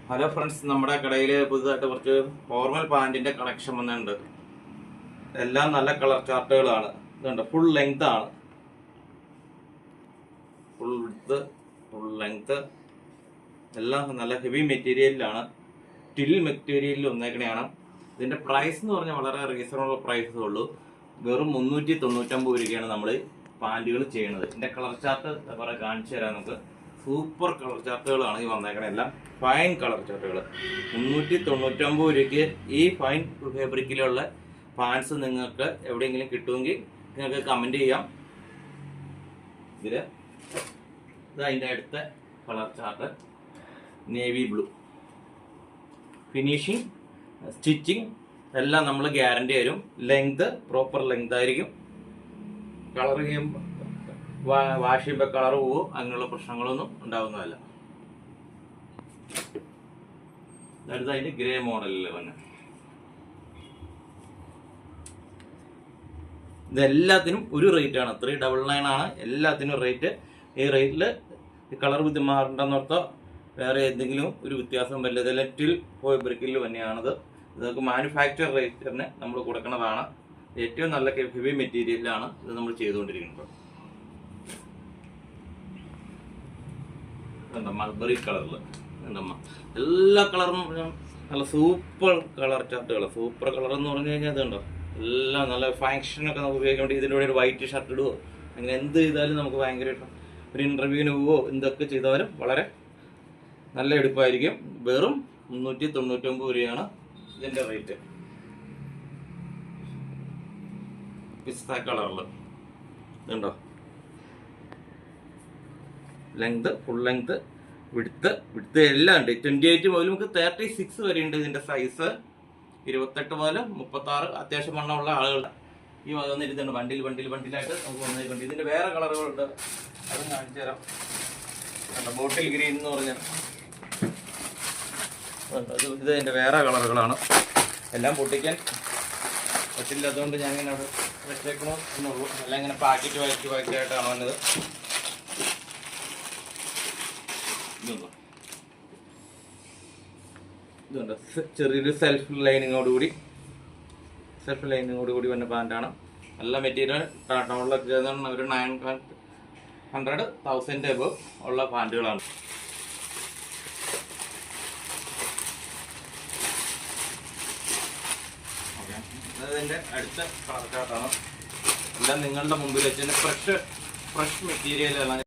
Hello friends, നമ്മുടെ കടയിൽ പുതുതായിട്ട് കുറച്ച് ഫോർമൽ പാൻറ്റിന്റെ കളക്ഷൻ വന്നിട്ടുണ്ട്. എല്ലാം നല്ല കളർ ചാർട്ടുകളാണ്. ഇതുണ്ട്, ഫുൾ ലെങ്ത് ആണ്, ഫുൾ വിഡ്ത്ത്, ഫുൾ ലെങ്ത്, എല്ലാം നല്ല ഹെവി മെറ്റീരിയലിലാണ്, ടിൽ മെറ്റീരിയലിൽ വന്നേക്കണെയാണ്. ഇതിന്റെ പ്രൈസ് എന്ന് പറഞ്ഞാൽ വളരെ റീസണബിൾ പ്രൈസേ ഉള്ളൂ. വെറും 399 രൂപയ്ക്കാണ് നമ്മൾ പാൻറ്റുകൾ ചെയ്യണത്. ഇതിന്റെ കളർ ചാർട്ട് കുറെ കാണിച്ചു തരാം നമുക്ക്. സൂപ്പർ കളർ ചാർട്ടുകളാണ് ഈ വന്നേക്കണേ, എല്ലാം ഫൈൻ കളർ ചാർട്ടുകൾ. 399 രൂപയ്ക്ക് ഈ ഫൈൻ ഫാബ്രിക്കിലുള്ള പാൻസ് നിങ്ങൾക്ക് എവിടെയെങ്കിലും കിട്ടുമെങ്കിൽ നിങ്ങൾക്ക് കമൻറ്റ് ചെയ്യാം. ഇത് അതിൻ്റെ അടുത്ത colour chart navy blue. Finishing, stitching എല്ലാം നമ്മൾ ഗ്യാരണ്ടി തരും. ലെങ്ത് പ്രോപ്പർ ലെങ്ത് ആയിരിക്കും. കളർ ചെയ്യുമ്പോൾ വാഷ് ചെയ്യുമ്പോൾ കളർ പോവോ അങ്ങനെയുള്ള പ്രശ്നങ്ങളൊന്നും ഉണ്ടാവുന്നതല്ല. അടുത്ത അതിന്റെ ഗ്രേ മോഡലിൽ വന്നെ ഇതെല്ലാത്തിനും ഒരു റേറ്റ് ആണ്. 399 ആണ് എല്ലാത്തിനും റേറ്റ്. ഈ റേറ്റിൽ കളർ മാറണ്ടെന്നോർത്തോ വേറെ എന്തെങ്കിലും ഒരു വ്യത്യാസം വരില്ല. ഇതെല്ലാം ടിൽ ഫാബ്രിക്കിൽ തന്നെയാണത്. ഇതൊക്കെ മാനുഫാക്ചർ റേറ്റിന് നമ്മൾ കൊടുക്കുന്നതാണ്. ഏറ്റവും നല്ല ഹെവി മെറ്റീരിയലാണ് ഇത് നമ്മൾ ചെയ്തുകൊണ്ടിരിക്കുന്നത്. മൾബറി കളറിൽ എല്ലാ കളറും നല്ല സൂപ്പർ കളർ ചാർട്ടുകൾ. സൂപ്പർ കളർ എന്ന് പറഞ്ഞു കഴിഞ്ഞാൽ അതുണ്ടോ, എല്ലാം നല്ല ഫങ്ഷനൊക്കെ നമുക്ക് ഉപയോഗിക്കാൻ വേണ്ടി ഇതിൻ്റെ കൂടെ ഒരു വൈറ്റ് ഷർട്ട് ഇടുവോ, അങ്ങനെ എന്ത് ചെയ്താലും നമുക്ക് ഭയങ്കര ഒരു ഇൻ്റർവ്യൂവിന് പോവോ എന്തൊക്കെ ചെയ്താലും വളരെ നല്ല എടുപ്പായിരിക്കും. വെറും 399 രൂപയാണ് ഇതിൻ്റെ റേറ്റ്. പിസ്ത കളറിൽ ഇതുണ്ടോ, ലെങ്ത്, ഫുൾ ലെങ്ത്, വിഡ്ത്ത് എല്ലാം ഉണ്ട്. 28 മുതൽ നമുക്ക് 36 വരെ ഉണ്ട് ഇതിന്റെ സൈസ്. 28 മുതൽ 36 അത്യാവശ്യം വണ്ണമുള്ള ആളുകളുടെ ഈ വന്നിരുന്നുണ്ട്. ബണ്ടിലായിട്ട് നമുക്ക് വന്നിട്ടുണ്ട്. ഇതിന്റെ വേറെ കളറുകളുണ്ട്, അതും കാണിച്ചു തരാം. ബോട്ടിൽ ഗ്രീൻ എന്ന് പറഞ്ഞ ഇത് അതിന്റെ വേറെ കളറുകളാണ്. എല്ലാം പൊട്ടിക്കാൻ പറ്റില്ലാത്തതുകൊണ്ട് ഞാൻ ഇങ്ങനെ അവിടെ വെച്ചേക്കണോ എന്നുള്ളൂ. എല്ലാം ഇങ്ങനെ പാക്കറ്റായിട്ടാണ് വന്നത്. ഇതുണ്ട്, ചെറിയൊരു സെൽഫ് ലൈനിങ്ങോട് കൂടി വന്ന പാൻറ്റാണ്. നല്ല മെറ്റീരിയൽ. ടൗണിലൊക്കെ ഒരു 900-1000 എബവ് ഉള്ള പാൻറ്റുകളാണ്. അതിൻ്റെ അടുത്ത കളർ ചാർട്ടാണ്. എല്ലാം നിങ്ങളുടെ മുമ്പിൽ വെച്ച് ഫ്രഷ് മെറ്റീരിയലാണ്.